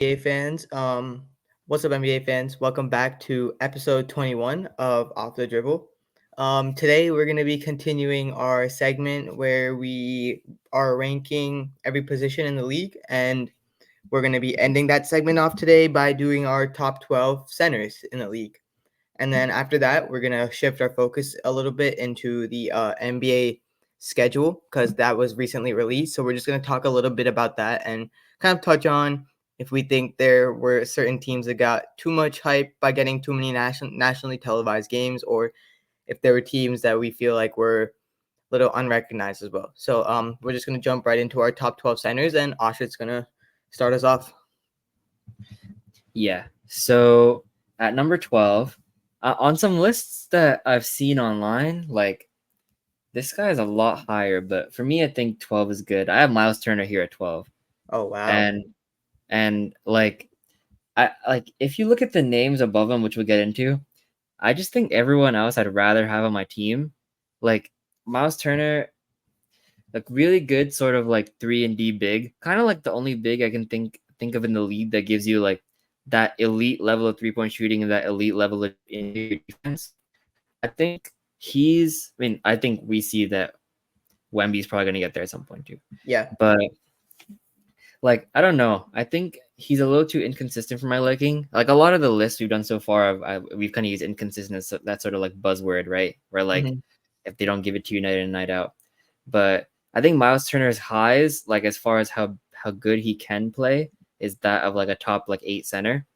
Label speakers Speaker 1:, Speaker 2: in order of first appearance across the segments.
Speaker 1: NBA fans. What's up, NBA fans? Welcome back to episode 21 of Off the Dribble. Today we're going to be continuing our segment where we are ranking every position in the league, and we're going to be ending that segment off today by doing our top 12 centers in the league. And then after that, we're going to shift our focus a little bit into the NBA schedule because that was recently released. So we're just going to talk a little bit about that and kind of touch on if we think there were certain teams that got too much hype by getting too many nationally televised games, or if there were teams that we feel like were a little unrecognized as well. So we're just going to jump right into our top 12 centers, and Aashrith's going to start us off.
Speaker 2: Yeah. So at number 12, on some lists that I've seen online, like this guy is a lot higher, but for me, I think 12 is good. I have Miles Turner here at 12.
Speaker 1: Oh, wow.
Speaker 2: And if you look at the names above him, which we'll get into, I just think everyone else I'd rather have on my team. Like Miles Turner, like really good sort of like 3-and-D big, kind of like the only big I can think of in the league that gives you like that elite level of 3-point shooting and that elite level of interior defense. I think I think we see that Wemby's probably going to get there at some point too.
Speaker 1: Yeah.
Speaker 2: But like, I don't know. I think he's a little too inconsistent for my liking. Like a lot of the lists we've done so far, we've kind of used inconsistent as that sort of like buzzword, right? Where like if they don't give it to you night in and night out. But I think Miles Turner's highs, like as far as how good he can play, is that of like a top like 8 center.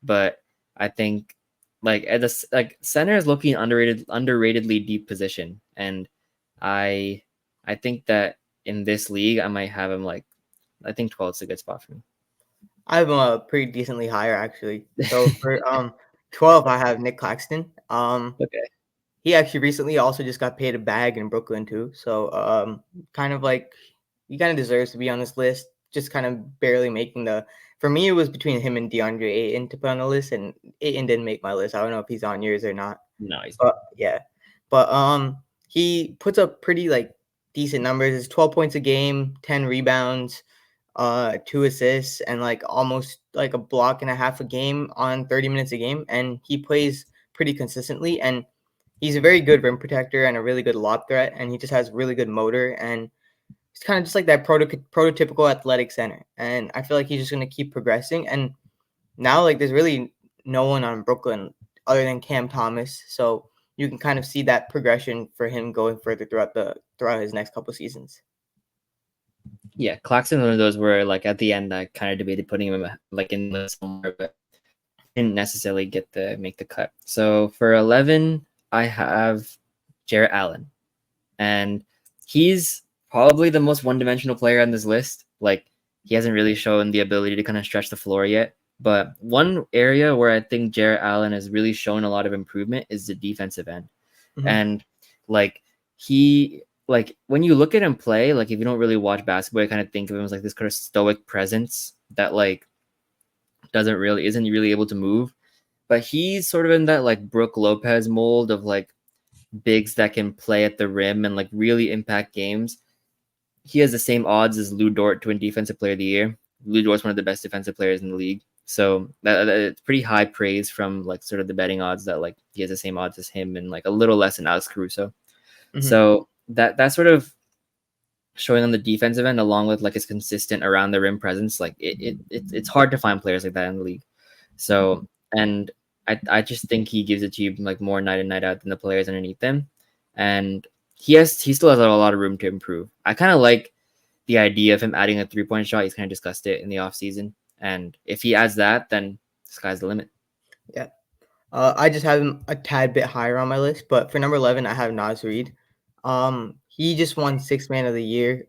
Speaker 2: But I think like at the like center is looking underratedly deep position, and I think that in this league I might have him like I think 12 is a good spot for me.
Speaker 1: I have him pretty decently higher actually. So for 12, I have Nick Claxton.
Speaker 2: Okay.
Speaker 1: He actually recently also just got paid a bag in Brooklyn too. So kind of like he kind of deserves to be on this list. Just kind of barely making the. For me, it was between him and DeAndre Ayton to put on the list, and Ayton didn't make my list. I don't know if he's on yours or not.
Speaker 2: No, he's
Speaker 1: But yeah, but he puts up pretty like decent numbers. It's 12 points a game, 10 rebounds, 2 assists, and like almost like a block and a half a game on 30 minutes a game, and he plays pretty consistently, and he's a very good rim protector and a really good lob threat, and he just has really good motor, and it's kind of just like that prototypical athletic center, and I feel like he's just going to keep progressing. And now like there's really no one on Brooklyn other than Cam Thomas, so you can kind of see that progression for him going further throughout his next couple seasons.
Speaker 2: Yeah, Claxton, one of those where like at the end I kind of debated putting him like in the list somewhere, but didn't necessarily make the cut. So for 11, I have Jarrett Allen, and he's probably the most one-dimensional player on this list. Like he hasn't really shown the ability to kind of stretch the floor yet. But one area where I think Jarrett Allen has really shown a lot of improvement is the defensive end.
Speaker 1: Mm-hmm.
Speaker 2: And like when you look at him play, like if you don't really watch basketball, I kind of think of him as like this kind of stoic presence that like isn't really able to move. But he's sort of in that like Brooke Lopez mold of like bigs that can play at the rim and like really impact games. He has the same odds as Lou Dort to win Defensive Player of the Year. Lou Dort's one of the best defensive players in the league. So it's pretty high praise from like sort of the betting odds that like he has the same odds as him and like a little less than Alex Caruso. Mm-hmm. So that sort of showing on the defensive end along with like his consistent around the rim presence, like it's hard to find players like that in the league. So and I just think he gives it to you like more night in night out than the players underneath him, and he still has a lot of room to improve. I kind of like the idea of him adding a 3-point shot. He's kind of discussed it in the offseason. And if he adds that, then the sky's the limit.
Speaker 1: Yeah. I just have him a tad bit higher on my list, but for number 11, I have Naz Reid. He just won 6th Man of the Year,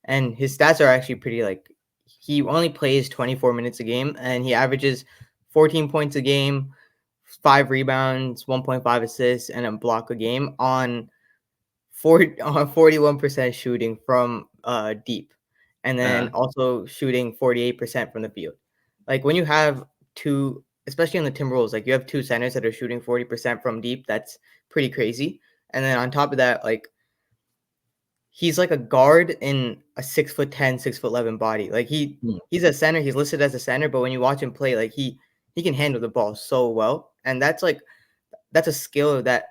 Speaker 1: and his stats are actually pretty like he only plays 24 minutes a game, and he averages 14 points a game, 5 rebounds, 1.5 assists, and a block a game on 41% shooting from deep, and then also shooting 48% from the field. Like when you have two, especially on the Timberwolves, like you have 2 centers that are shooting 40% from deep, that's pretty crazy. And then on top of that, like he's like a guard in a 6'10", 6'11" body. Like he's a center. He's listed as a center, but when you watch him play, like he can handle the ball so well, and that's a skill that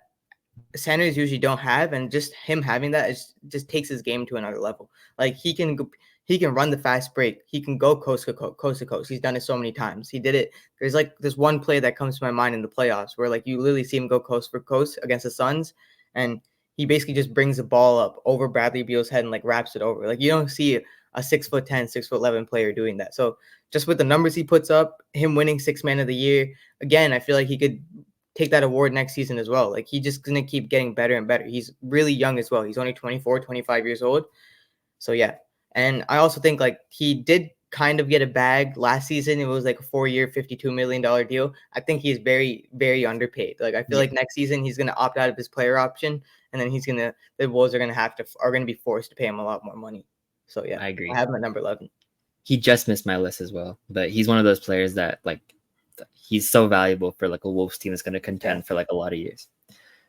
Speaker 1: centers usually don't have, and just him having that just takes his game to another level. Like he can run the fast break. He can go coast to coast, coast to coast. He's done it so many times. He did it. There's like this one play that comes to my mind in the playoffs where like you literally see him go coast for coast against the Suns, and he basically just brings the ball up over Bradley Beal's head and like wraps it over. Like you don't see a 6'10", 6'11" player doing that. So just with the numbers he puts up, him winning Sixth Man of the Year again, I feel like he could take that award next season as well. Like he's just gonna keep getting better and better. He's really young as well. He's only 24, 25 years old. So yeah. And I also think like he did kind of get a bag last season. It was like a 4-year, $52 million deal. I think he's very, very underpaid. Like I feel like next season he's gonna opt out of his player option, and then the Wolves are gonna be forced to pay him a lot more money. So yeah,
Speaker 2: I agree.
Speaker 1: I have him at number 11.
Speaker 2: He just missed my list as well, but he's one of those players that like he's so valuable for like a Wolves team that's going to contend for like a lot of years.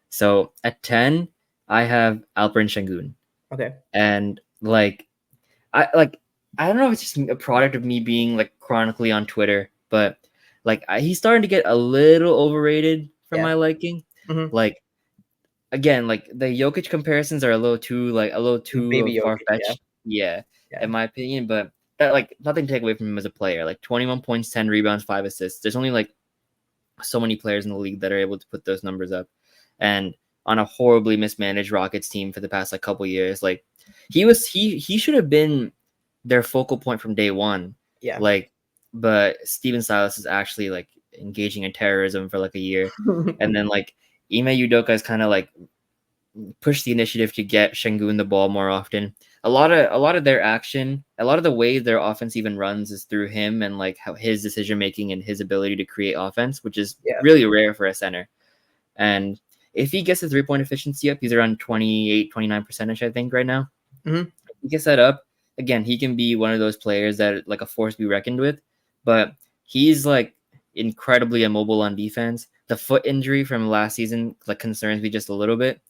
Speaker 2: So at 10, I have Alperen Şengün.
Speaker 1: Okay.
Speaker 2: And like I don't know if it's just a product of me being like chronically on Twitter, but like he's starting to get a little overrated for my liking.
Speaker 1: Mm-hmm.
Speaker 2: Like again, like the Jokic comparisons are a little too
Speaker 1: Baby
Speaker 2: far
Speaker 1: Jokic,
Speaker 2: fetched. Yeah, in my opinion, but that like nothing to take away from him as a player. Like 21 points, 10 rebounds, 5 assists. There's only like so many players in the league that are able to put those numbers up. And on a horribly mismanaged Rockets team for the past like couple years, like he should have been their focal point from day one.
Speaker 1: Yeah.
Speaker 2: Like, but Steven Silas is actually like engaging in terrorism for like a year, and then like Ime Udoka is kind of like pushed the initiative to get Şengün the ball more often. A lot of their action, a lot of the way their offense even runs is through him and like how his decision making and his ability to create offense, which is really rare for a center. And if he gets the 3-point efficiency up, he's around 28, 29%, I think, right now.
Speaker 1: Mm-hmm.
Speaker 2: He gets that up. Again, he can be one of those players that like a force to be reckoned with, but he's like incredibly immobile on defense. The foot injury from last season like concerns me just a little bit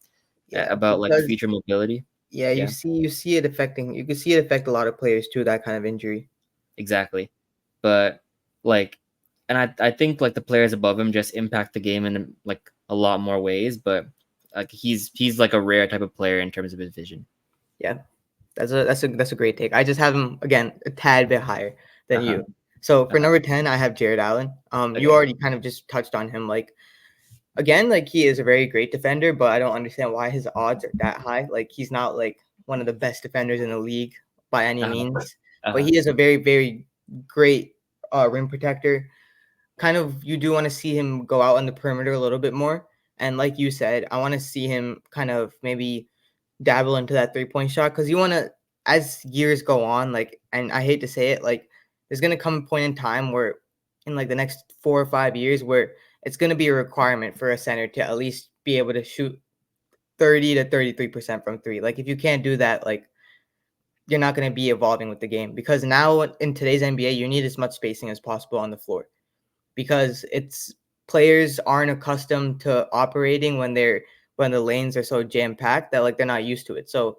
Speaker 2: about like future mobility.
Speaker 1: Yeah, you see it affecting. You can see it affect a lot of players too. That kind of injury.
Speaker 2: Exactly, but like, and I think like the players above him just impact the game in like a lot more ways. But like he's like a rare type of player in terms of his vision.
Speaker 1: Yeah, that's a great take. I just have him again a tad bit higher than you. So for number 10, I have Jared Allen. You already kind of just touched on him. Like again, like he is a very great defender, but I don't understand why his odds are that high. Like he's not like one of the best defenders in the league by any means, but he is a very, very great rim protector. Kind of, you do want to see him go out on the perimeter a little bit more. And like you said, I want to see him kind of maybe dabble into that 3-point shot, because you want to, as years go on, like, and I hate to say it, like there's going to come a point in time where in like the next 4 or 5 years where it's going to be a requirement for a center to at least be able to shoot 30 to 33% from three. Like if you can't do that, like you're not going to be evolving with the game, because now in today's NBA, you need as much spacing as possible on the floor, because it's players aren't accustomed to operating when the lanes are so jam packed that like they're not used to it. So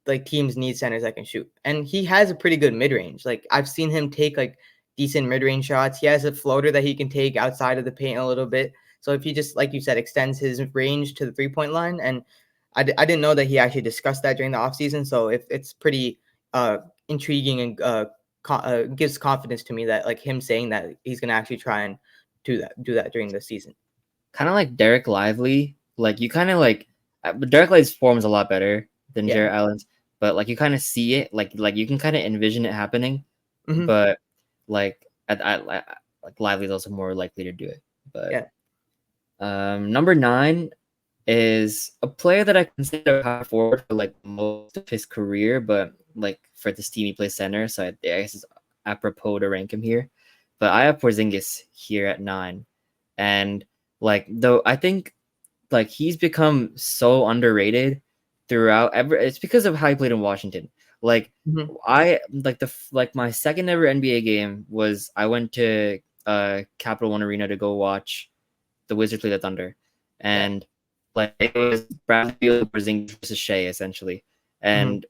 Speaker 1: like teams need centers that can shoot, and he has a pretty good mid range. Like I've seen him take like decent mid range shots. He has a floater that he can take outside of the paint a little bit. So if he just, like you said, extends his range to the 3-point line, and I didn't know that he actually discussed that during the offseason. So if it's pretty intriguing and gives confidence to me that like him saying that he's gonna actually try and do that during the season.
Speaker 2: Kind of like Derek Lively. Like you kind of like Derek Lively's form is a lot better than Jared Allen's, but like you kind of see it, like you can kind of envision it happening.
Speaker 1: Mm-hmm.
Speaker 2: But like like Lively's also more likely to do it. But number 9 is a player that I consider power forward for like most of his career, but like for this team he plays center, so I guess it's apropos to rank him here. But I have Porzingis here at 9, and like though I think like he's become so underrated throughout it's because of how he played in Washington. Like I like my second ever NBA game was I went to Capital One Arena to go watch the Wizards play the Thunder, and like it was Bradley Beal versus Shea essentially, And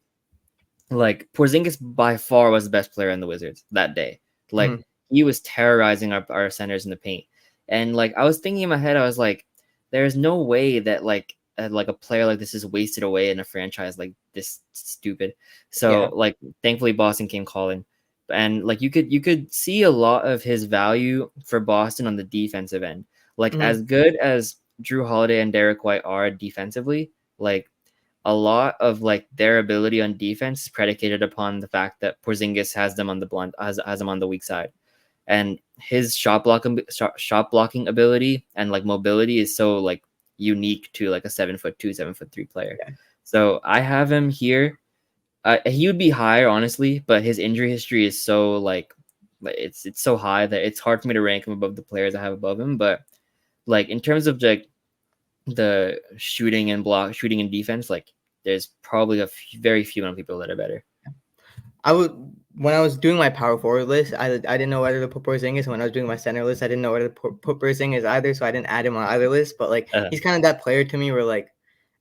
Speaker 2: like Porzingis by far was the best player in the Wizards that day. Like he was terrorizing our centers in the paint. And like I was thinking in my head, I was like, there's no way that like a player like this is wasted away in a franchise like this stupid. So like thankfully Boston came calling. And like you could see a lot of his value for Boston on the defensive end. Like as good as Drew Holiday and Derek White are defensively, like a lot of like their ability on defense is predicated upon the fact that Porzingis has them on the blunt, has them on the weak side, and his shot blocking ability and like mobility is so like unique to like a 7'2", 7'3" player.
Speaker 1: Yeah.
Speaker 2: So I have him here. He would be higher honestly, but his injury history is so like it's so high that it's hard for me to rank him above the players I have above him. But like in terms of like the shooting and defense, like there's probably very few people that are better.
Speaker 1: When I was doing my power forward list, I didn't know whether to put Porzingis. When I was doing my center list, I didn't know whether to put Porzingis either, so I didn't add him on either list. But like he's kind of that player to me where like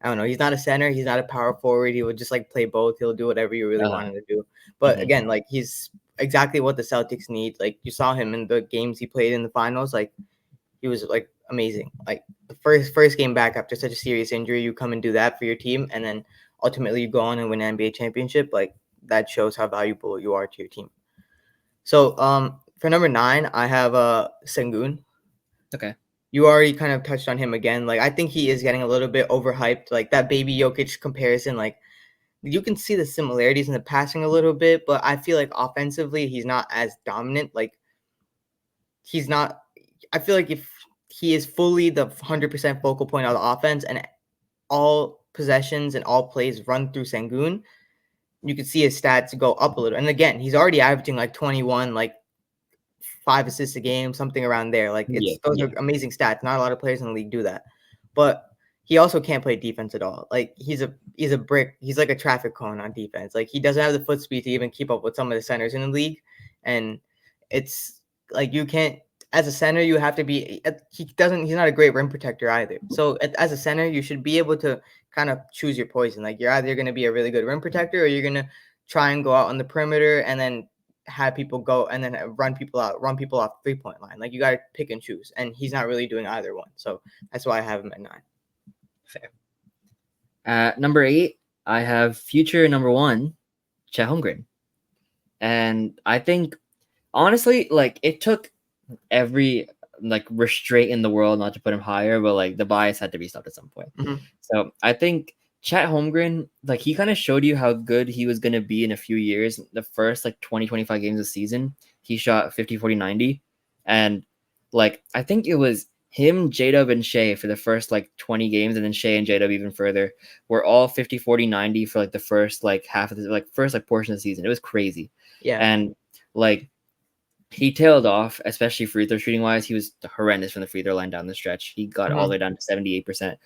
Speaker 1: I don't know, he's not a center, he's not a power forward. He would just like play both. He'll do whatever you really want him to do. But again, like he's exactly what the Celtics need. Like you saw him in the games he played in the finals. Like he was like amazing. Like the first game back after such a serious injury, you come and do that for your team, and then ultimately you go on and win an NBA championship. Like that shows how valuable you are to your team. So for number 9, I have Sengun.
Speaker 2: Okay.
Speaker 1: You already kind of touched on him again. Like I think he is getting a little bit overhyped. Like that baby Jokic comparison, like you can see the similarities in the passing a little bit, but I feel like offensively he's not as dominant. Like he's not. I feel like if he is fully the 100% focal point of the offense and all possessions and all plays run through Sengun, you could see his stats go up a little. And again, he's already averaging like 21, like 5 assists a game, something around there. Like those are amazing stats. Not a lot of players in the league do that. But he also can't play defense at all. Like he's a brick. He's like a traffic cone on defense. Like he doesn't have the foot speed to even keep up with some of the centers in the league. And it's like you can't, as a center, you have to be, he's not a great rim protector either. So as a center, you should be able to kind of choose your poison. Like you're either going to be a really good rim protector or you're going to try and go out on the perimeter and then have people go and then run people off 3-point line. Like you got to pick and choose. And he's not really doing either one. So that's why I have him at 9.
Speaker 2: Fair. At number 8, I have future number 1, Chet Holmgren. And I think, honestly, like it took every like restraint in the world not to put him higher, but like the bias had to be stopped at some point. So I think Chet Holmgren, like he kind of showed you how good he was going to be in a few years. The first like 20-25 games of the season, he shot 50-40-90. And like I think it was him, J-Dub, and Shea for the first like 20 games, and then Shea and J-Dub even further, were all 50-40-90 for like the first like half of the like first like portion of the season. It was crazy.
Speaker 1: Yeah.
Speaker 2: And like he tailed off, especially free throw shooting wise. He was horrendous from the free throw line down the stretch. He got all the way down to 78%.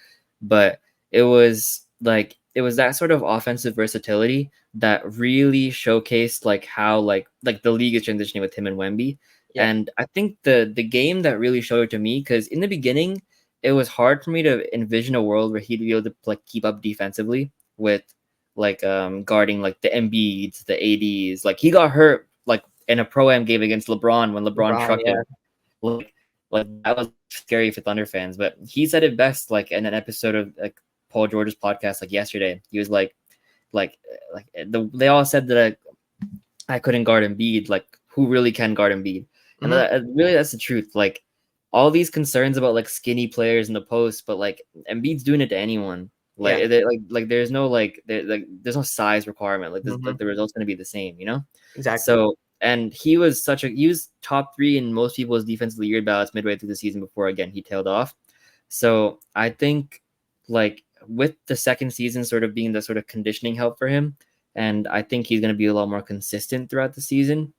Speaker 2: But it was that sort of offensive versatility that really showcased like how like the league is transitioning with him and Wemby. Yeah. And I think the game that really showed it to me, because in the beginning it was hard for me to envision a world where he'd be able to like keep up defensively with like guarding like the Embiids, the ADs. Like he got hurt like in a pro-am game against LeBron when LeBron trucked him. Like that was scary for Thunder fans. But he said it best like in an episode of like Paul George's podcast like yesterday. He was they all said that I couldn't guard Embiid. Like who really can guard Embiid? And really that's the truth. Like all these concerns about like skinny players in the post, but like Embiid's doing it to anyone. Like there's no there's no size requirement. Like the result's going to be the same, you know?
Speaker 1: Exactly.
Speaker 2: So and he was top 3 in most people's defensive year ballots midway through the season before again he tailed off. So I think like with the second season sort of being the sort of conditioning help for him, and I think he's going to be a lot more consistent throughout the season.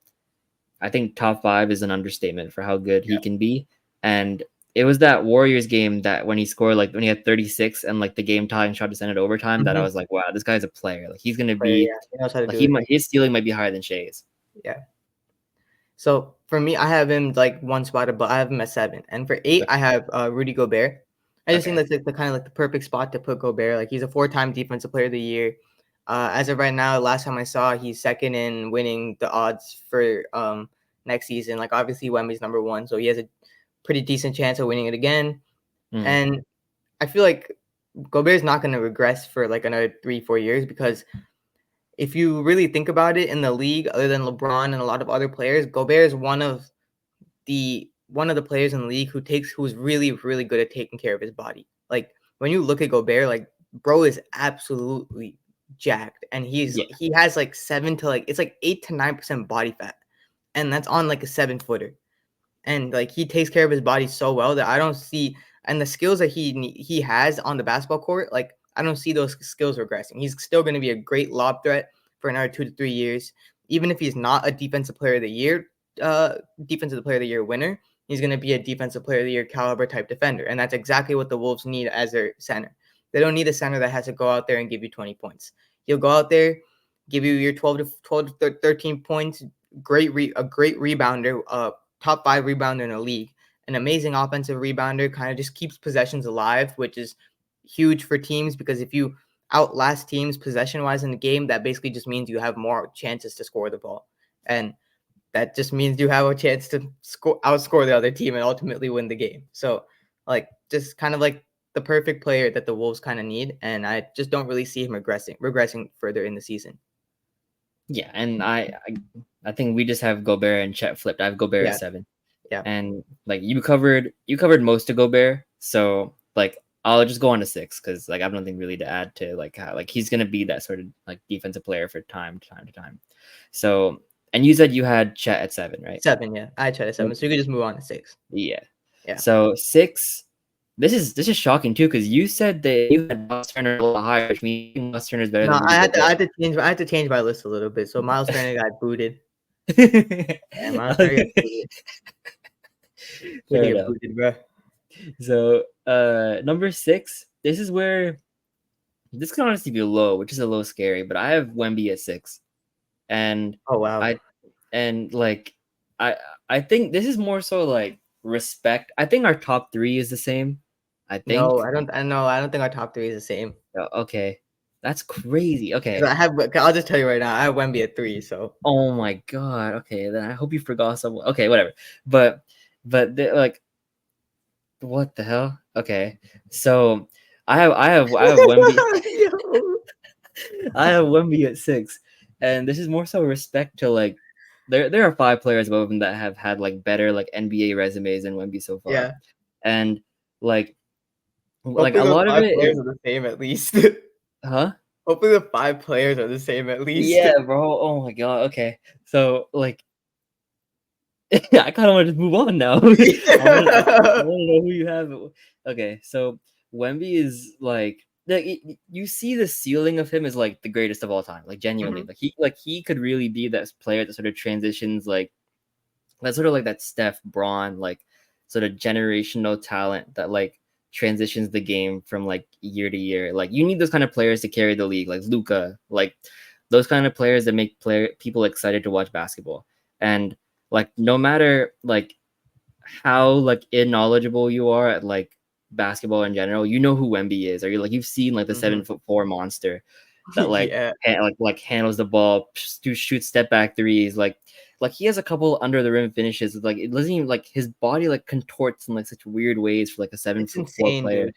Speaker 2: I think top 5 is an understatement for how good he can be. And it was that Warriors game that when he scored, like when he had 36 and like the game tying shot to send it overtime, that I was like, wow, this guy's a player. Like he's going to be,
Speaker 1: he knows how to do it.
Speaker 2: His ceiling might be higher than Shea's.
Speaker 1: Yeah. So for me, I have him like one spot above. I have him at 7. And for 8, I have Rudy Gobert. I just think that's like the kind of like the perfect spot to put Gobert. Like he's a 4-time defensive player of the year. As of right now, last time I saw, he's second in winning the odds for next season. Like obviously Wemby's number one, so he has a pretty decent chance of winning it again.
Speaker 2: Mm.
Speaker 1: And I feel like Gobert's not going to regress for like another 3-4 years, because if you really think about it, in the league, other than LeBron and a lot of other players, Gobert is one of the players in the league who's really really good at taking care of his body. Like when you look at Gobert, like bro is absolutely jacked, and
Speaker 2: Yeah.
Speaker 1: he has like 7 to like it's like 8 to 9% body fat, and that's on like a 7-footer. And like he takes care of his body so well that I don't see, and the skills that he has on the basketball court, like I don't see those skills regressing. He's still going to be a great lob threat for another 2 to 3 years, even if he's not a defensive player of the year winner. He's going to be a defensive player of the year caliber type defender, and that's exactly what the Wolves need as their center. They don't need a center that has to go out there and give you 20 points. He'll go out there, give you your 12 to 13 points, a great rebounder, top 5 rebounder in the league, an amazing offensive rebounder, kind of just keeps possessions alive, which is huge for teams, because if you outlast teams possession wise in the game, that basically just means you have more chances to score the ball. And that just means you have a chance to outscore the other team and ultimately win the game. So, like, just kind of like the perfect player that the Wolves kind of need, and I just don't really see him regressing further in the season.
Speaker 2: Yeah, and I think we just have Gobert and Chet flipped. I have Gobert at
Speaker 1: Yeah,
Speaker 2: 7.
Speaker 1: yeah.
Speaker 2: And like you covered most of Gobert, so like I'll just go on to 6 because like I have nothing really to add to like how like he's gonna be that sort of like defensive player for time to time. So and you said you had Chet at 7, right?
Speaker 1: 7, yeah. I tried at 7, so you could just move on to 6.
Speaker 2: Yeah.
Speaker 1: Yeah.
Speaker 2: So 6. This is shocking too because you said that you had Miles Turner a little higher, which means Miles Turner is better
Speaker 1: No,
Speaker 2: than Rudy Gobert.
Speaker 1: I had to change my list a little bit. So Miles Turner got booted. Yeah, Miles Turner got
Speaker 2: Okay.
Speaker 1: booted. He
Speaker 2: Fair
Speaker 1: get
Speaker 2: enough.
Speaker 1: booted, bro.
Speaker 2: So number 6, this is where this can honestly be low, which is a little scary, but I have Wemby at 6. And
Speaker 1: Oh wow.
Speaker 2: I and like I I think this is more so like respect. I think our top 3 is the same. I
Speaker 1: No,
Speaker 2: think.
Speaker 1: I don't. I know. I don't think our top 3 is the same.
Speaker 2: Okay. That's crazy.
Speaker 1: 'Cause
Speaker 2: Okay.
Speaker 1: I'll just tell you right now. I have Wemby at 3. So
Speaker 2: Oh my god. Okay, then I hope you forgot someone. Okay, whatever. But like what the hell? Okay. So I have Wemby.
Speaker 1: Yo.
Speaker 2: I have Wemby at 6. And this is more so respect to like there are 5 players above him that have had like better like NBA resumes than Wemby so far.
Speaker 1: Yeah.
Speaker 2: And like
Speaker 1: Hopefully
Speaker 2: a
Speaker 1: those
Speaker 2: lot of
Speaker 1: 5
Speaker 2: it
Speaker 1: players
Speaker 2: is
Speaker 1: are the same at least.
Speaker 2: huh?
Speaker 1: Hopefully the 5 players are the same at least.
Speaker 2: Yeah, bro. Oh my god. Okay. So like I kind of want to just move on now. I want to know who you have. Okay, so Wemby is like you see the ceiling of him is like the greatest of all time, like genuinely.
Speaker 1: Mhm.
Speaker 2: Like he could really be that player that sort of transitions like that's sort of like that Steph Braun like sort of generational talent that like transitions the game from like year to year. Like you need those kind of players to carry the league, like Luca, like those kind of players that make people excited to watch basketball. And like no matter like how like knowledgeable you are at like basketball in general, you know who Wemby is, or you're like you've seen like the
Speaker 1: Mhm.
Speaker 2: 7'4" monster that like
Speaker 1: Yeah.
Speaker 2: like handles the ball, shoots step back threes, like he has a couple under the rim finishes. Like it doesn't even like his body like contorts in like such weird ways for like a seven
Speaker 1: It's
Speaker 2: foot four
Speaker 1: insane,
Speaker 2: player.
Speaker 1: dude.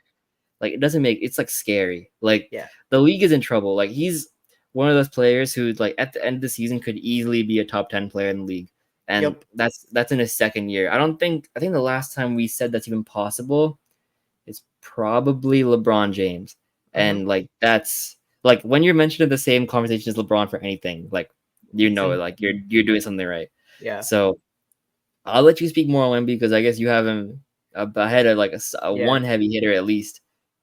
Speaker 2: Like it doesn't make it's like scary. Like
Speaker 1: Yeah.
Speaker 2: the league is in trouble. Like he's one of those players who like at the end of the season could easily be a top 10 player in the league. And
Speaker 1: Yep.
Speaker 2: that's in his second year. I think the last time we said that's even possible is probably LeBron James.
Speaker 1: Mhm.
Speaker 2: And like that's like when you're mentioned in the same conversation as LeBron for anything, like you
Speaker 1: It's
Speaker 2: know
Speaker 1: insane.
Speaker 2: like you're doing something right.
Speaker 1: Yeah.
Speaker 2: So I'll let you speak more on Wemby because I guess you have him ahead of like a
Speaker 1: Yeah.
Speaker 2: one heavy hitter at least.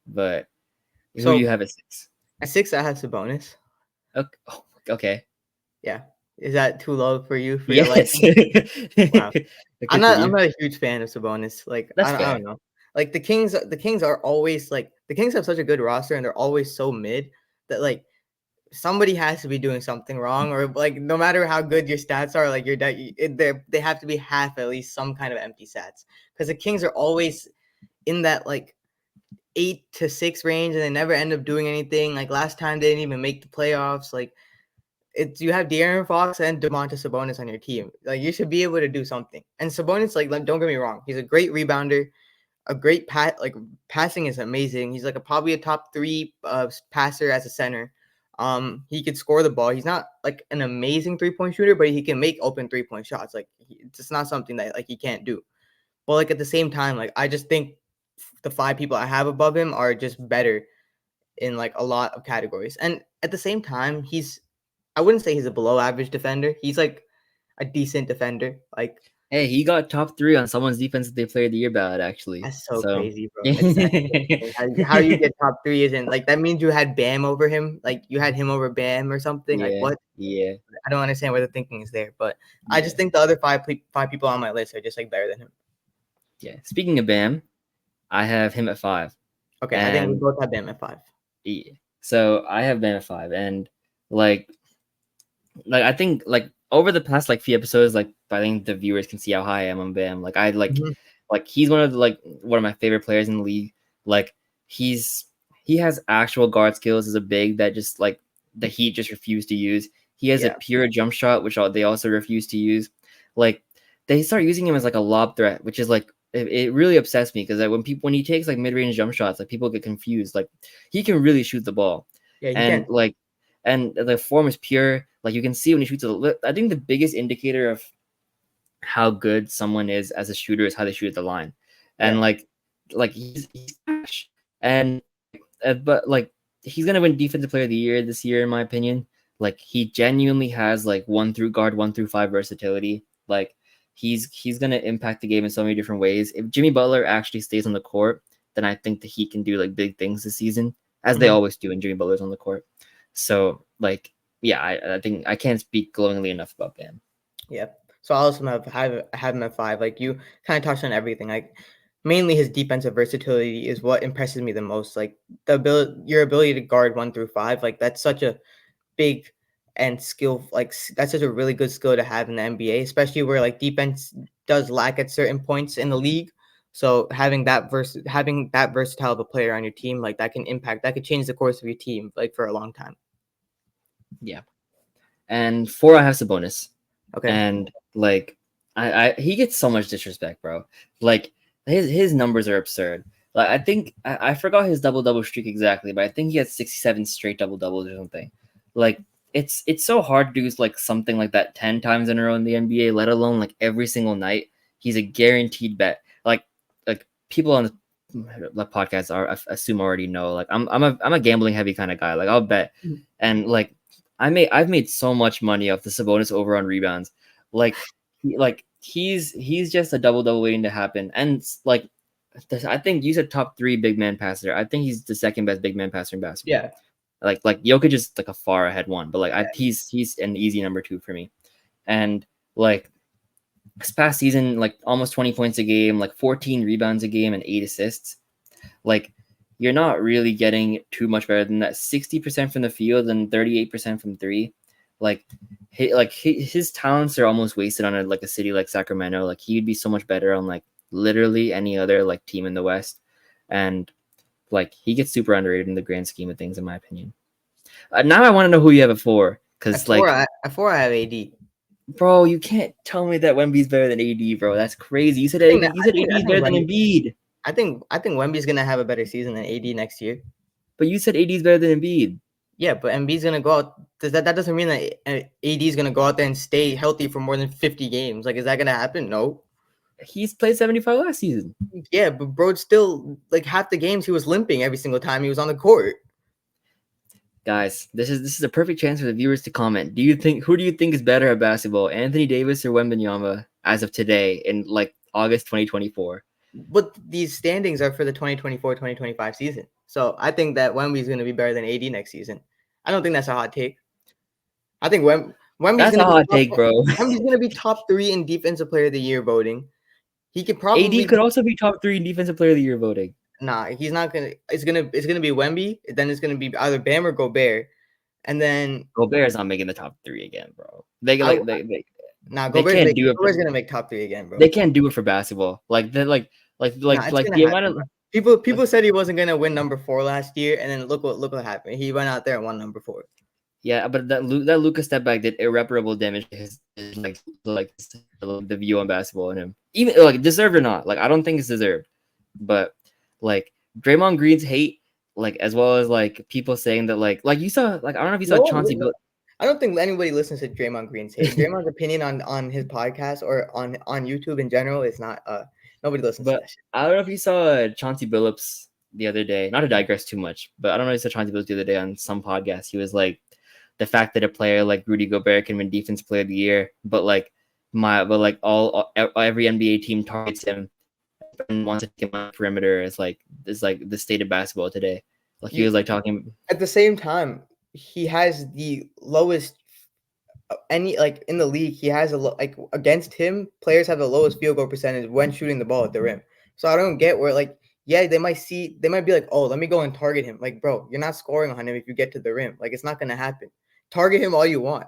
Speaker 2: But who do you
Speaker 1: So
Speaker 2: have at 6?
Speaker 1: at 6, I have Sabonis.
Speaker 2: Okay. Oh, okay.
Speaker 1: Yeah. Is that too low for you for your
Speaker 2: Yes.
Speaker 1: liking? Wow. I'm
Speaker 2: Continue.
Speaker 1: not a huge fan of Sabonis. Like
Speaker 2: That's
Speaker 1: I
Speaker 2: fair.
Speaker 1: don't know. Like the Kings are always like the Kings have such a good roster, and they're always so mid that like somebody has to be doing something wrong, or like no matter how good your stats are, like they have to be half at least some kind of empty stats, because the Kings are always in that like 8 to 6 range, and they never end up doing anything. Like last time, they didn't even make the playoffs. Like it's you have De'Aaron Fox and Domantas Sabonis on your team. Like you should be able to do something. And Sabonis, like don't get me wrong, he's a great rebounder, a great like passing is amazing. He's like probably a top 3 passer as a center. He could score the ball. He's not like an amazing 3-point shooter, but he can make open 3-point shots. Like it's just not something that like he can't do. But like at the same time, like I just think the 5 people I have above him are just better in like a lot of categories. And at the same time, I wouldn't say he's a below average defender. He's like a decent defender. Like
Speaker 2: Hey, he got top 3 on someone's defensive player of the year ballot, actually.
Speaker 1: that's so
Speaker 2: So
Speaker 1: crazy, bro. It's how you get top 3 isn't like that means you had Bam over him. Like you had him over Bam or something. Like
Speaker 2: yeah,
Speaker 1: what?
Speaker 2: yeah,
Speaker 1: I don't understand where the thinking is there. But I
Speaker 2: yeah,
Speaker 1: just think the other five people on my list are just like better than him.
Speaker 2: yeah. Speaking of Bam, I have him at 5.
Speaker 1: Okay, I think we
Speaker 2: And
Speaker 1: both have Bam at 5.
Speaker 2: yeah, so I have Bam at 5, and like I think like over the past like few episodes, like I think the viewers can see how high I am on Bam. Like I
Speaker 1: Mhm.
Speaker 2: like he's one of my favorite players in the league. Like he has actual guard skills as a big that just like the Heat just refuse to use. He has a
Speaker 1: Yeah.
Speaker 2: pure jump shot, which they also refuse to use. Like they start using him as like a lob threat, which is like it really upsets me because like, when he takes like mid-range jump shots, like people get confused. Like he can really shoot the ball,
Speaker 1: Yeah, he
Speaker 2: and
Speaker 1: can.
Speaker 2: like and the form is pure. Like you can see when he shoots I think the biggest indicator of how good someone is as a shooter is how they shoot at the line, and
Speaker 1: Yeah.
Speaker 2: he's cash, and but like he's gonna win defensive player of the year this year in my opinion. Like he genuinely has like 1 through 5 versatility. Like he's gonna impact the game in so many different ways. If Jimmy Butler actually stays on the court, then I think that he can do like big things this season, as they
Speaker 1: Mhm.
Speaker 2: always do when Jimmy Butler's on the court. So like yeah, I think I can't speak glowingly enough about Bam.
Speaker 1: Yeah. So I also have him at 5. Like you kind of touched on everything. Like mainly his defensive versatility is what impresses me the most. Like your ability to guard 1 through 5. Like that's such a big and skill. Like that's such a really good skill to have in the NBA, especially where like defense does lack at certain points in the league. So having that versatile of a player on your team, like that could change the course of your team like for a long time.
Speaker 2: Yeah. And 4, I have Sabonis.
Speaker 1: Okay.
Speaker 2: And like he gets so much disrespect, bro. Like his numbers are absurd. Like I think I forgot his double streak exactly, but I think he had 67 straight double doubles or something. Like it's so hard to do like something like that 10 times in a row in the NBA, let alone like every single night. He's a guaranteed bet. Like people on the podcast I assume already know. Like I'm a gambling heavy kind of guy. Like I'll bet,
Speaker 1: Mhm.
Speaker 2: and like I've made so much money off the Sabonis over on rebounds. Like he's just a double waiting to happen. And like I think you said top 3 big man passer. I think he's the second best big man passer in basketball.
Speaker 1: Yeah.
Speaker 2: Like Jokic is like a far ahead one, but like
Speaker 1: Yeah.
Speaker 2: he's an easy number 2 for me. And like this past season, like almost 20 points a game, like 14 rebounds a game, and 8 assists. Like you're not really getting too much better than that. 60% from the field and 38% from 3. Like his talents are almost wasted on a city like Sacramento. Like he'd be so much better on like literally any other like team in the West. And like he gets super underrated in the grand scheme of things, in my opinion. Now I want to know who you have it for, because like,
Speaker 1: At 4 I have AD.
Speaker 2: bro, you can't tell me that Wemby's better than AD, bro. That's crazy. You said AD is better than Embiid.
Speaker 1: I think Wemby's gonna have a better season than AD next year.
Speaker 2: But you said AD is better than Embiid.
Speaker 1: Yeah, but Embiid's gonna go out. That doesn't mean that AD is gonna go out there and stay healthy for more than 50 games? Like, is that gonna happen? No.
Speaker 2: He's played 75 last season.
Speaker 1: Yeah, but bro, still like half the games he was limping every single time he was on the court.
Speaker 2: Guys, this is a perfect chance for the viewers to comment. Who do you think is better at basketball, Anthony Davis or Wembanyama, as of today in like August 2024?
Speaker 1: But these standings are for the 2024-2025 season. So I think that Wemby's gonna be better than AD next season. I don't think that's a hot take. I think Wemby's
Speaker 2: That's a
Speaker 1: gonna be
Speaker 2: hot take, bro.
Speaker 1: Wemby's gonna be top 3 in defensive player of the year voting. He could probably
Speaker 2: AD could also be top 3 in defensive player of the year voting.
Speaker 1: Nah, he's not gonna. It's gonna be Wemby. Then it's gonna be either Bam or Gobert, and then
Speaker 2: Gobert's not making the top 3 again, bro. They
Speaker 1: I
Speaker 2: like they
Speaker 1: nah
Speaker 2: they can't do it.
Speaker 1: Gobert's gonna make top 3 again, bro.
Speaker 2: They can't do it for basketball. Like
Speaker 1: Nah, it's gonna
Speaker 2: the
Speaker 1: happen.
Speaker 2: amount of
Speaker 1: People said he wasn't gonna win number 4 last year, and then look what happened. He went out there and won number 4.
Speaker 2: yeah, but that Lucas step back did irreparable damage to his the view on basketball in him. Even like deserved or not, like I don't think it's deserved. But like Draymond Green's hate, like as well as like people saying that like you saw like I don't know if you saw
Speaker 1: No
Speaker 2: Chauncey
Speaker 1: one,
Speaker 2: Bill.
Speaker 1: I don't think anybody listens to Draymond Green's hate. Draymond's opinion on his podcast or on YouTube in general is not. Nobody listens to
Speaker 2: But
Speaker 1: that shit.
Speaker 2: I don't know if you saw Chauncey Billups the other day. Not to digress too much, but I don't know if you saw Chauncey Billups the other day on some podcast. He was like, the fact that a player like Rudy Gobert can win Defense Player of the Year, but every NBA team targets him and wants to take him on the perimeter is like the state of basketball today. Like he was like talking.
Speaker 1: At the same time, he has the lowest any like in the league. He has like against him, players have the lowest field goal percentage when shooting the ball at the rim. So I don't get where like they might be like, oh, let me go and target him. Like, bro, you're not scoring on him if you get to the rim. Like, it's not gonna happen. Target him all you want.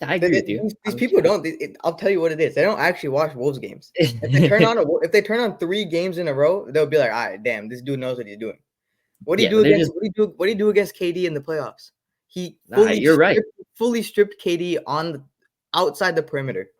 Speaker 2: I agree with you.
Speaker 1: These people don't. I'll tell you what it is. They don't actually watch Wolves games. If they turn on 3 games in a row, they'll be like, all right, damn, this dude knows what he's doing. What do you do against? What do you do against KD in the playoffs? He fully stripped KD outside the perimeter,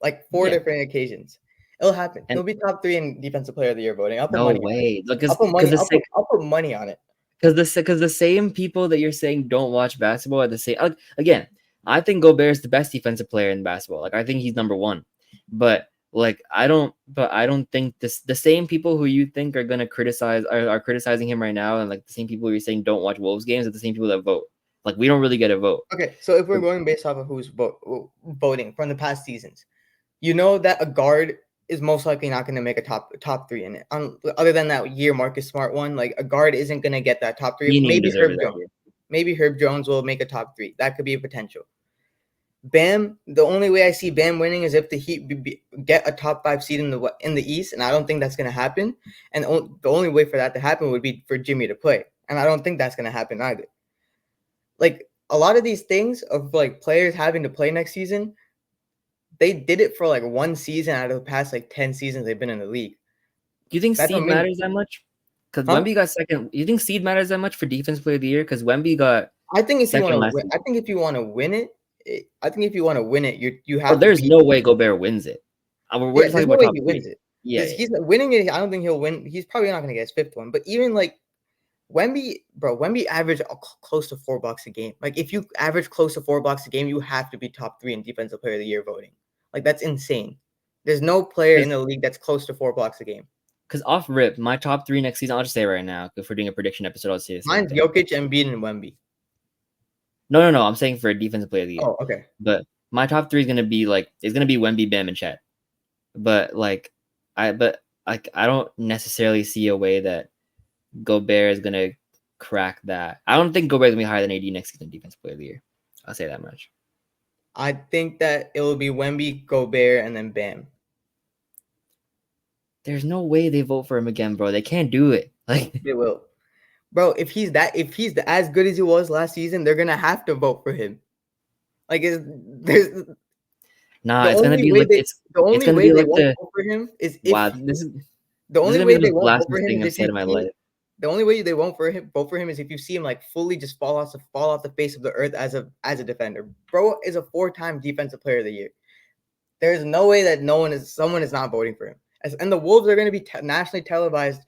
Speaker 1: like 4 different occasions. It'll happen. He'll be top 3 in Defensive Player of the Year voting. I'll put money.
Speaker 2: No way. Look,
Speaker 1: I'll put money on it.
Speaker 2: Because the same people that you're saying don't watch basketball are the same. Again, I think Gobert is the best defensive player in basketball. Like I think he's number 1, but I don't think the same people who you think are gonna criticize are criticizing him right now, and like the same people who you're saying don't watch Wolves games are the same people that vote. Like we don't really get a vote.
Speaker 1: Okay, so if we're going based off of who's voting from the past seasons, you know that a guard is most likely not going to make a top 3 in it. Other than that year Marcus Smart one, like a guard isn't going to get that top 3. Maybe Herb Jones will make a top 3. That could be a potential. Bam, the only way I see Bam winning is if the Heat get a top 5 seed in the East, and I don't think that's going to happen. And the only way for that to happen would be for Jimmy to play, and I don't think that's going to happen either. Like a lot of these things of like players having to play next season, they did it for like 1 season out of the past like 10 seasons they've been in the league.
Speaker 2: Do you think seed matters that much? Because Wemby got second. You think seed matters that much for Defense Player of the Year? Because Wemby got.
Speaker 1: I think if you want to win it, you have.
Speaker 2: There's no way Gobert wins it.
Speaker 1: We're talking about top 3. He wins it. Yeah, he's winning it. I don't think he'll win. He's probably not going to get his 5th one. But even like Wemby averaged close to $4 a game. Like if you average close to $4 a game, you have to be top 3 in Defensive Player of the Year voting. Like that's insane. There's no player in the league that's close to $4 a game.
Speaker 2: Because off rip, my top 3 next season, I'll just say right now, if we're doing a prediction episode, I'll say this.
Speaker 1: Mine's Jokic, Embiid, and Wemby.
Speaker 2: No. I'm saying for a Defensive Player of the Year.
Speaker 1: Oh, okay.
Speaker 2: But my top 3 is gonna be Wemby, Bam, and Chet. But I don't necessarily see a way that Gobert is gonna crack that. I don't think Gobert is gonna be higher than AD next season Defensive Player of the Year. I'll say that much.
Speaker 1: I think that it will be Wemby, Gobert, and then Bam.
Speaker 2: There's no way they vote for him again, bro. They can't do it. Like
Speaker 1: they will, bro. If he's as good as he was last season, they're gonna have to vote for him. Like it's gonna be like the only way they won't vote for him is the only way they won't vote for him is the only way they won't vote for him is if you see him like fully just fall off the face of the earth as a defender. Bro is a 4-time Defensive Player of the Year. There's no way that someone is not voting for him. And the Wolves are going to be nationally televised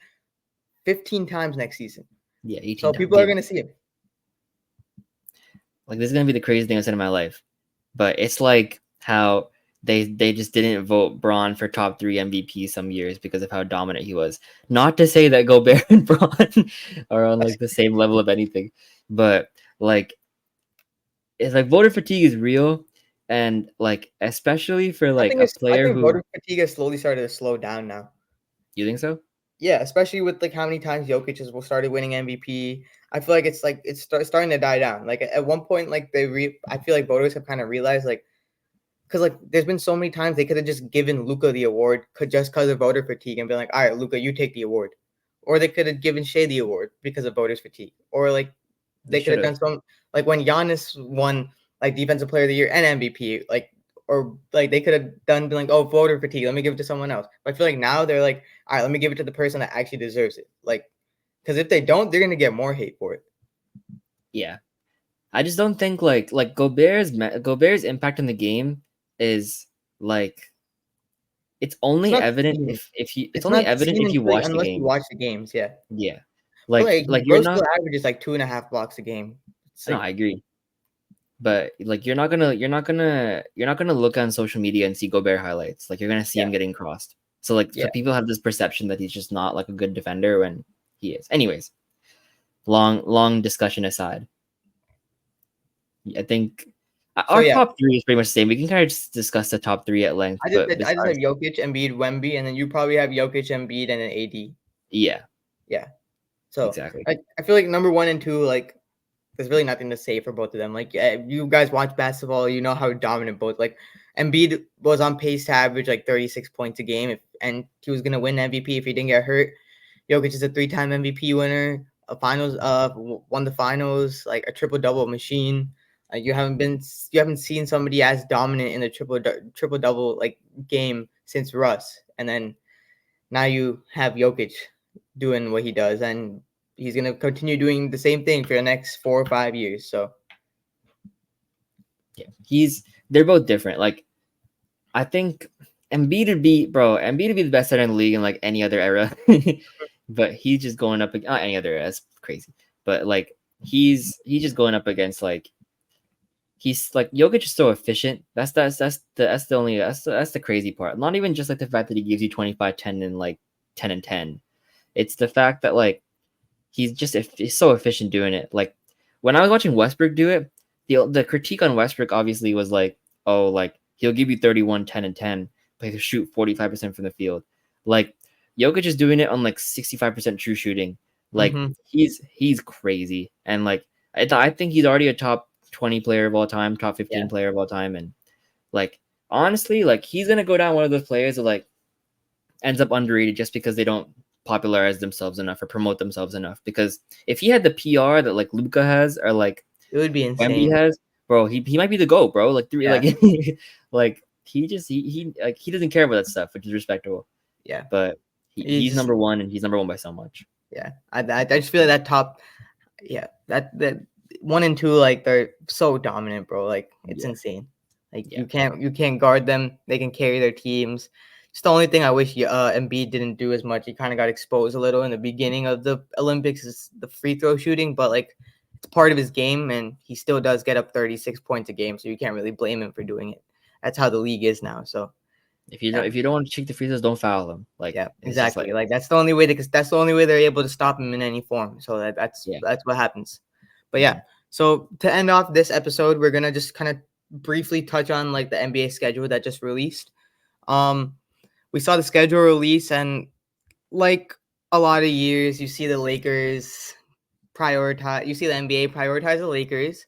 Speaker 1: 15 times next season.
Speaker 2: Yeah, 18
Speaker 1: so people are going to see him.
Speaker 2: Like this is going to be the craziest thing I've said in my life. But it's like how they just didn't vote Braun for top 3 MVP some years because of how dominant he was. Not to say that Gobert and Braun are on like the same level of anything, but like it's like voter fatigue is real, and like especially for like a player who
Speaker 1: voter fatigue has slowly started to slow down now.
Speaker 2: You think so?
Speaker 1: Yeah, especially with like how many times Jokic has started winning MVP. I feel like it's starting to die down. Like at one point, like I feel like voters have kind of realized like. Because like there's been so many times they could have just given Luka the award just because of voter fatigue and been like, all right, Luka, you take the award. Or they could have given Shea the award because of voters fatigue. Or like they could have done some like when Giannis won like Defensive Player of the Year and MVP, like or like they could have been like, oh, voter fatigue, let me give it to someone else. But I feel like now they're like, all right, let me give it to the person that actually deserves it. Like, because if they don't, they're gonna get more hate for it.
Speaker 2: Yeah, I just don't think like Gobert's impact on the game is like it's
Speaker 1: It's
Speaker 2: only
Speaker 1: not
Speaker 2: evident
Speaker 1: seen.
Speaker 2: it's
Speaker 1: It's
Speaker 2: only
Speaker 1: not
Speaker 2: evident
Speaker 1: seen
Speaker 2: if you
Speaker 1: until,
Speaker 2: watch the
Speaker 1: unless you
Speaker 2: games.
Speaker 1: watch the games. Yeah,
Speaker 2: Yeah,
Speaker 1: but like
Speaker 2: you're
Speaker 1: bro
Speaker 2: not.
Speaker 1: still averages like 2.5 blocks a game. It's
Speaker 2: No,
Speaker 1: like
Speaker 2: I agree, but like you're not gonna look on social media and see Gobert highlights. Like you're gonna see
Speaker 1: yeah,
Speaker 2: him getting crossed. So people have this perception that he's just not like a good defender when he is. Anyways, long discussion aside, I think
Speaker 1: so
Speaker 2: our
Speaker 1: yeah.
Speaker 2: top three is pretty much the same. We can kind of just discuss the top three at length, but
Speaker 1: I just have
Speaker 2: besides,
Speaker 1: Jokic, Embiid, Wemby, and then you probably have Jokic, Embiid, and an AD.
Speaker 2: yeah,
Speaker 1: Yeah. So
Speaker 2: exactly.
Speaker 1: I feel like number 1 and 2, like there's really nothing to say for both of them. Like you guys watch basketball, you know how dominant both. Like Embiid was on pace to average like 36 points a game, and he was gonna win MVP if he didn't get hurt. Jokic is a 3-time MVP winner, won the finals, like a triple double machine. You haven't seen somebody as dominant in a triple double like game since Russ, and then now you have Jokic doing what he does, and he's gonna continue doing the same thing for the next 4 or 5 years. So
Speaker 2: Yeah, they're both different. Like I think Embiid would be the best center in the league in like any other era, but he's just going up not any other era. That's crazy, but like he's just going up against like he's like Jokic is so efficient. That's the crazy part. Not even just like the fact that he gives you 25, 10, and like 10 and 10. It's the fact that like he's so efficient doing it. Like when I was watching Westbrook do it, the critique on Westbrook obviously was like, oh, like he'll give you 31, 10, and 10, but he'll shoot 45% from the field. Like Jokic is doing it on like 65% true shooting. Like
Speaker 1: mm-hmm.
Speaker 2: he's crazy. And like I think he's already a top 20 player of all time, top 15
Speaker 1: Yeah.
Speaker 2: player of all time. And like honestly, like he's gonna go down one of those players that like ends up underrated just because they don't popularize themselves enough or promote themselves enough. Because if he had the PR that like Luca has or like
Speaker 1: It would be
Speaker 2: Wemby
Speaker 1: insane.
Speaker 2: has, bro, he might be the GOAT, bro. Like
Speaker 1: Yeah.
Speaker 2: like he doesn't care about that stuff, which is respectable.
Speaker 1: Yeah.
Speaker 2: But
Speaker 1: He
Speaker 2: he's
Speaker 1: just
Speaker 2: number one, and he's number one by so much.
Speaker 1: yeah. I just feel like that top yeah, that 1 and 2, like they're so dominant, bro. Like it's
Speaker 2: Yeah,
Speaker 1: insane. Like
Speaker 2: yeah.
Speaker 1: you can't guard them. They can carry their teams. It's the only thing I wish Embiid didn't do as much. He kind of got exposed a little in the beginning of the Olympics, is the free throw shooting, but like it's part of his game, and he still does get up 36 points a game, so you can't really blame him for doing it. That's how the league is now. So yeah.
Speaker 2: If you don't want to check the free throws, don't foul them. Like
Speaker 1: Yeah,
Speaker 2: it's just like
Speaker 1: exactly. Like that's the only way that's the only way they're able to stop him in any form. So
Speaker 2: yeah.
Speaker 1: that's what happens. But
Speaker 2: Mhm.
Speaker 1: yeah, so to end off this episode, we're gonna just kind of briefly touch on like the NBA schedule that just released. Um, we saw the schedule release, and like a lot of years, you see the Lakers prioritize. You see the NBA prioritize the Lakers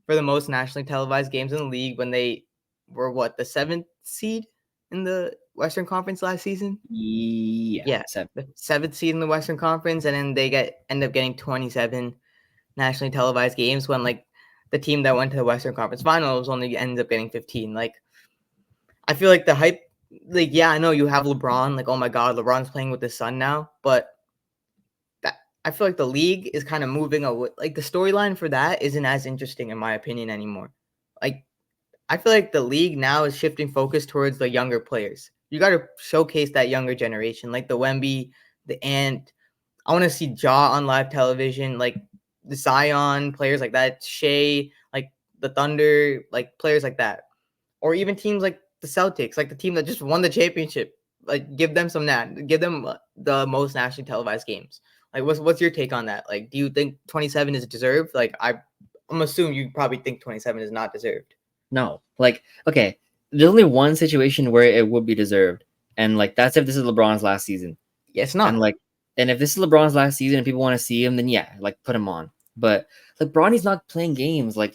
Speaker 1: for the most nationally televised games in the league when they were what, the 7th seed in the Western Conference last season.
Speaker 2: Yeah,
Speaker 1: Yeah,
Speaker 2: 7.
Speaker 1: the 7th seed in the Western Conference, and then they end up getting 27 nationally televised games when like the team that went to the Western Conference Finals only ends up getting 15. Like I feel like the hype, like yeah, I know you have LeBron, like oh my god, LeBron's playing with the Sun now, but that I feel like the league is kind of moving away. Like the storyline for that isn't as interesting in my opinion anymore. Like I feel like the league now is shifting focus towards the younger players. You got to showcase that younger generation, like the Wemby, the Ant. I want to see Jaw on live television, like the Zion players like that, Shea, like the Thunder, like players like that, or even teams like the Celtics, like the team that just won the championship. Like give them give them the most nationally televised games. Like what's your take on that? Like, do you think 27 is deserved? Like I'm assuming you probably think 27 is not deserved.
Speaker 2: No, like okay, there's only one situation where it would be deserved, and like that's if this is LeBron's last season.
Speaker 1: Yeah, it's
Speaker 2: And
Speaker 1: not.
Speaker 2: like, and if this is LeBron's last season and people want to see him, then yeah, like put him on. But LeBron, he's not playing games.
Speaker 1: He's
Speaker 2: Like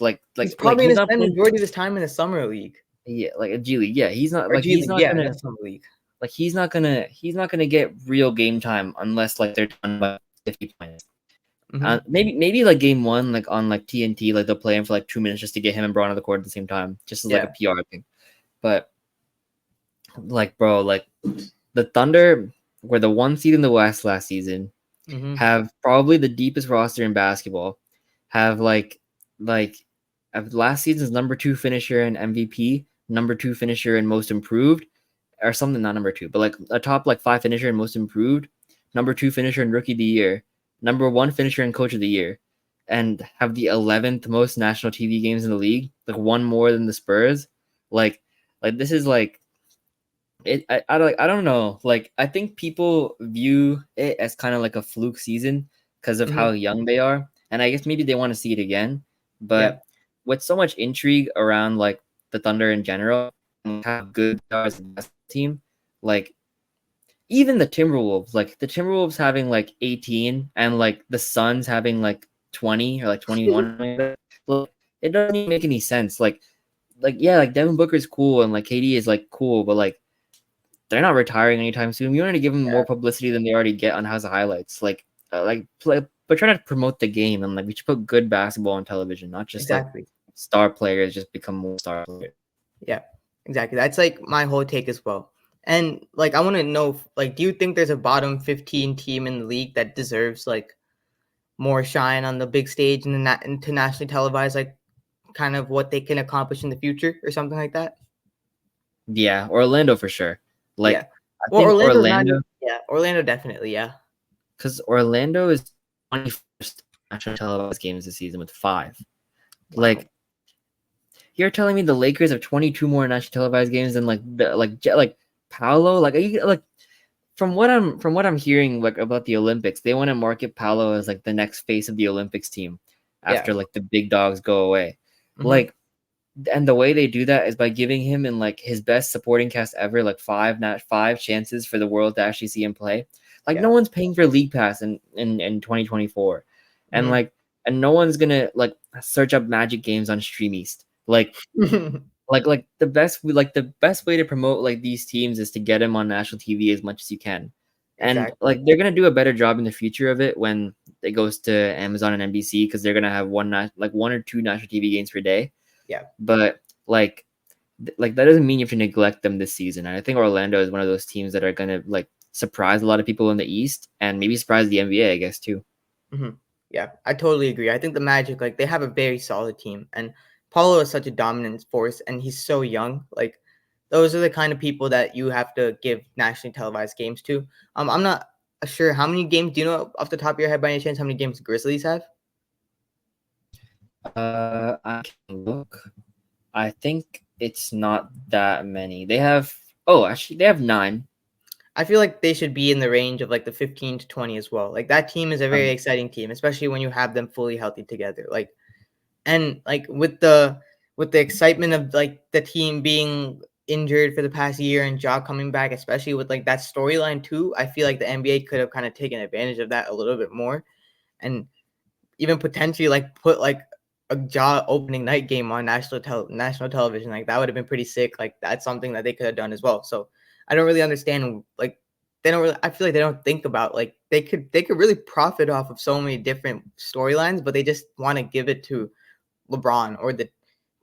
Speaker 1: probably
Speaker 2: he's
Speaker 1: going to
Speaker 2: not
Speaker 1: spend
Speaker 2: playing.
Speaker 1: majority of his time in the summer league
Speaker 2: Yeah, like a G League. Yeah,
Speaker 1: or G
Speaker 2: he's
Speaker 1: League.
Speaker 2: not
Speaker 1: Yeah, the
Speaker 2: gonna
Speaker 1: summer league.
Speaker 2: like he's not gonna get real game time unless like they're done by 50 points.
Speaker 1: Mm-hmm.
Speaker 2: Maybe like game one, like on like TNT, like they'll play him for like 2 minutes just to get him and Braun on the court at the same time, just as like
Speaker 1: Yeah.
Speaker 2: a PR thing. But like, bro, like the Thunder were the 1 seed in the West last season, have probably the deepest roster in basketball, have have last season's number 2 finisher in MVP, number 2 finisher in most improved, or something, not number 2, but like a top like 5 finisher in most improved, number 2 finisher in rookie of the year, number 1 finisher in coach of the year, and have the 11th most national TV games in the league, like one more than the Spurs. Like this is like it. I don't know. Like I think people view it as kind of like a fluke season because of how young they are, and I guess maybe they want to see it again.
Speaker 1: Yeah.
Speaker 2: But with so much intrigue around like the Thunder in general, and how good they are as a basketball team, like even the Timberwolves, like the Timberwolves having like 18 and like the Suns having like 20 or like 21, like, it doesn't even make any sense. Like yeah, like Devin Booker's cool and like KD is like cool, but like they're not retiring anytime soon. We want to give them more publicity than they already get on House of Highlights. But try to promote the game, and like we should put good basketball on television, not just like star players just become more star players.
Speaker 1: Yeah, exactly. That's like my whole take as well. And like I want to know, like, do you think there's a bottom 15 team in the league that deserves like more shine on the big stage and internationally televised, like kind of what they can accomplish in the future or something like that?
Speaker 2: Yeah, Orlando for sure. Like
Speaker 1: Yeah.
Speaker 2: I
Speaker 1: Well,
Speaker 2: think
Speaker 1: Orlando's not.
Speaker 2: Orlando,
Speaker 1: Yeah, Orlando definitely. Yeah.
Speaker 2: because Orlando is 21st national televised games this season with 5.
Speaker 1: Wow.
Speaker 2: Like you're telling me the Lakers have 22 more national televised games than like Paolo? Like are you like from what I'm hearing like about the Olympics, they want to market Paolo as like the next face of the Olympics team after like the big dogs go away. Like and the way they do that is by giving him in like his best supporting cast ever, like 5 chances for the world to actually see him play. Like no one's paying for League Pass in 2024. And and no one's gonna like search up Magic games on Stream East. Like the best way to promote like these teams is to get them on national TV as much as you can. And like they're gonna do a better job in the future of it when it goes to Amazon and NBC, because they're gonna have one or two national TV games per day.
Speaker 1: Yeah.
Speaker 2: But like that doesn't mean you have to neglect them this season. And I think Orlando is one of those teams that are gonna like surprise a lot of people in the East and maybe surprise the NBA, I guess, too.
Speaker 1: Yeah, I totally agree. I think the Magic, like, they have a very solid team, and Paulo is such a dominant force, and he's so young. Like, those are the kind of people that you have to give nationally televised games to. I'm not sure how many games. Do you know off the top of your head by any chance how many games the Grizzlies have?
Speaker 2: I can look. I think it's not that many. They have actually they have 9.
Speaker 1: I feel like they should be in the range of like the 15 to 20 as well. Like that team is a very exciting team, especially when you have them fully healthy together. Like, and like with the excitement of like the team being injured for the past year and Ja coming back, especially with like that storyline too, I feel like the NBA could have kind of taken advantage of that a little bit more, and even potentially like put like a Ja opening night game on national television. Like that would have been pretty sick. Like that's something that they could have done as well. So I don't really understand, like they don't really, I feel like they don't think about like they could really profit off of so many different storylines, but they just want to give it to LeBron or the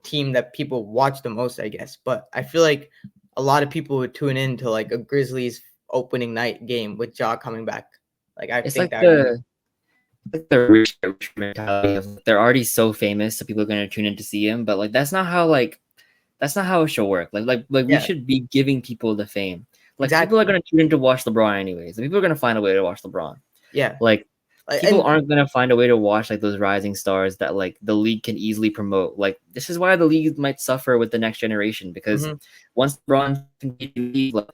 Speaker 1: team that people watch the most, I guess. But I feel like a lot of people would tune in to like a Grizzlies opening night game with Ja coming back. Like I
Speaker 2: It's
Speaker 1: think
Speaker 2: like
Speaker 1: that
Speaker 2: the rich mentality of they're already so famous, so people are gonna tune in to see him. But like that's not how it should work. We should be giving people the fame. Like people are gonna tune in to watch LeBron anyways. People are gonna find a way to watch LeBron.
Speaker 1: Yeah.
Speaker 2: Like people aren't gonna find a way to watch like those rising stars that like the league can easily promote. Like this is why the league might suffer with the next generation, because once LeBron like,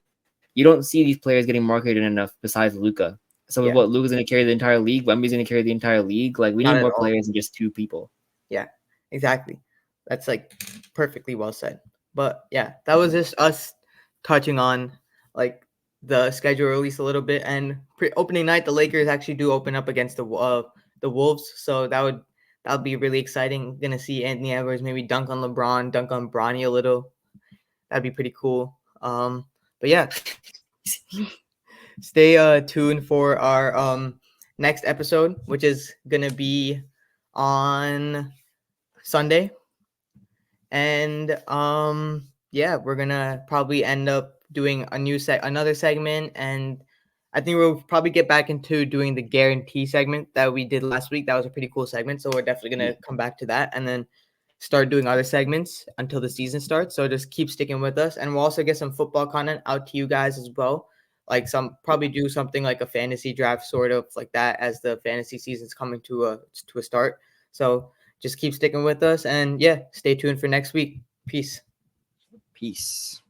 Speaker 2: you don't see these players getting marketed enough besides Luka. So what, Luka's gonna carry the entire league? Wemby's gonna carry the entire league? Like we need more players than just 2 people.
Speaker 1: Yeah, exactly. That's like perfectly well said. But yeah, that was just us touching on like the schedule release a little bit. And opening night, the Lakers actually do open up against the Wolves, so that would be really exciting. Gonna see Anthony Edwards maybe dunk on LeBron, dunk on Bronny a little. That'd be pretty cool. But yeah, stay tuned for our next episode, which is gonna be on Sunday. And yeah, we're gonna probably end up doing another segment, and I think we'll probably get back into doing the guarantee segment that we did last week. That was a pretty cool segment, so we're definitely gonna come back to that, and then start doing other segments until the season starts. So just keep sticking with us, and we'll also get some football content out to you guys as well. Like probably do something like a fantasy draft, sort of like that, as the fantasy season's coming to a start. So just keep sticking with us, and yeah, stay tuned for next week. Peace.
Speaker 2: Peace.